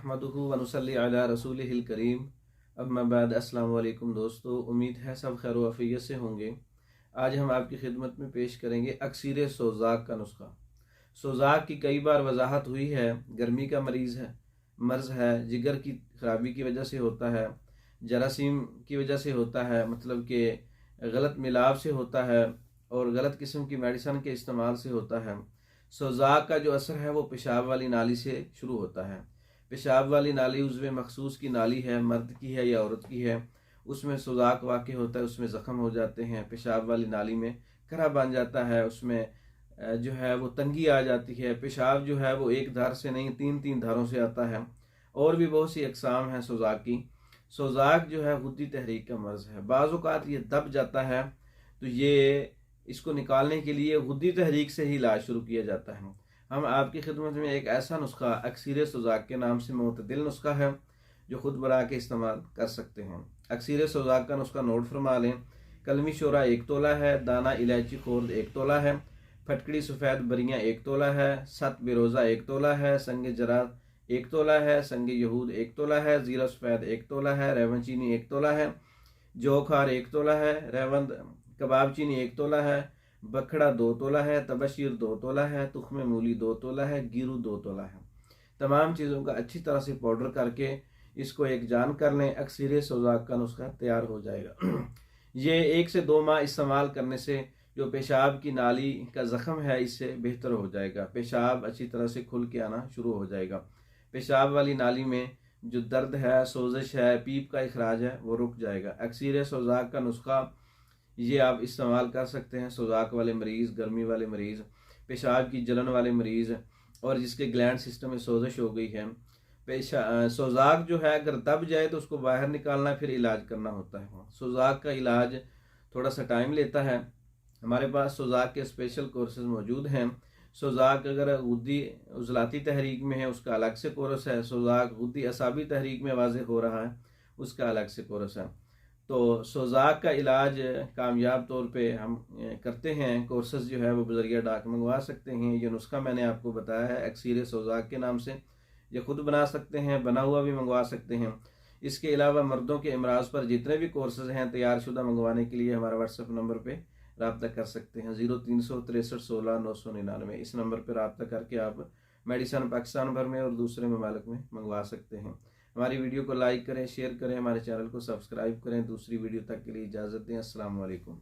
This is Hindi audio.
नहमदुहु व नुसल्ली अला रसूलिहिल करीम। अम्मा बाद, अस्सलामु अलैकुम दोस्तों, उम्मीद है सब खैर व आफियत से होंगे। आज हम आपकी खिदमत में पेश करेंगे अक्सीर सोज़ाक का नुस्खा। सोज़ाक की कई बार वजाहत हुई है। गर्मी का मर्ज़ है, जिगर की खराबी की वजह से होता है, जरासीम की वजह से होता है, मतलब कि गलत मिलाव से होता है और गलत किस्म की मेडिसन के इस्तेमाल से होता है। सोज़ाक का जो असर है वो पेशाब वाली नाली से शुरू होता है। पेशाब वाली नाली उज़्व मखसूस की नाली है, मर्द की है या औरत की है, उसमें सोज़ाक वाक़ होता है, उसमें ज़ख़म हो जाते हैं, पेशाब वाली नाली में करा बन जाता है, उसमें जो है वो तंगी आ जाती है। पेशाब जो है वो एक धार से नहीं, तीन तीन धारों से आता है। और भी बहुत सी अक़साम हैं सोज़ाक की। सोज़ाक जो है गुद्दी तहरीक का मर्ज़ है। बाज़ औक़ात ये दब जाता है तो ये इसको निकालने के लिए गुद्दी तहरीक से ही इलाज शुरू किया जाता है। हम आपकी खिदमत में एक ऐसा नुस्खा अक्सीर सोज़ाक के नाम से मोतदिल नुस्खा है जो खुद बना के इस्तेमाल कर सकते हैं। अक्सीर सोज़ाक का नुस्खा नोट फरमा लें। कलमी शोरा 1 तोला है, दाना इलायची खोर्द 1 तोला है, फटकड़ी सफ़ेद बरियाँ 1 तोला है, सत बिरोज़ा 1 तोला है, संग जराद 1 तोला है, संग यहूद 1 तोला है, ज़ीरा सफ़ेद 1 तोला है, रेवन चीनी 1 तोला है, जोखार 1 तोला है, रेवंद कबाब चीनी 1 तोला है, बखड़ा 2 तोला है, तबशीर 2 तोला है, तुख्म मूली 2 तोला है, गिरू 2 तोला है। तमाम चीज़ों का अच्छी तरह से पाउडर करके इसको एक जान कर लें। अक्सीर सोज़ाक का नुस्खा तैयार हो जाएगा। ये 1 से 2 माह इस्तेमाल करने से जो पेशाब की नाली का ज़ख़म है इससे बेहतर हो जाएगा। पेशाब अच्छी तरह से खुल के आना शुरू हो जाएगा। पेशाब वाली नाली में जो दर्द है, सोजिश है, पीप का इखराज है, वो रुक जाएगा। अक्सीर सोज़ाक का नुस्खा ये आप इस्तेमाल कर सकते हैं। सोज़ाक वाले मरीज़, गर्मी वाले मरीज़, पेशाब की जलन वाले मरीज़ और जिसके ग्लैंड सिस्टम में सोजिश हो गई है। सोज़ाक जो है अगर दब जाए तो उसको बाहर निकालना, फिर इलाज करना होता है। सोज़ाक का इलाज थोड़ा सा टाइम लेता है। हमारे पास सोज़ाक के स्पेशल कोर्सेज मौजूद हैं। सोज़ाक अगर गुद्दी उज़लाती तहरीक में है उसका अलग से कोर्स है। सोज़ाक गुद्दी असाबी तहरीक में वाज़ेह हो रहा है उसका अलग से कोर्स है। तो सोज़ाक का इलाज कामयाब तौर पे हम करते हैं। कोर्सेज जो है वो बज़रिया डाक मंगवा सकते हैं। ये नुस्खा मैंने आपको बताया है अक्सीर सोज़ाक के नाम से। ये खुद बना सकते हैं, बना हुआ भी मंगवा सकते हैं। इसके अलावा मर्दों के अमराज पर जितने भी कोर्सेज हैं तैयार शुदा मंगवाने के लिए हमारा व्हाट्सएप नंबर पे रब्ता कर सकते हैं। 0363 16 999। इस नंबर पर रब्ता करके आप मेडिसन पाकिस्तान भर में और दूसरे ममालिक में मंगवा सकते हैं। हमारी वीडियो को लाइक करें, शेयर करें, हमारे चैनल को सब्सक्राइब करें। दूसरी वीडियो तक के लिए इजाज़त दें। अस्सलाम वालेकुम।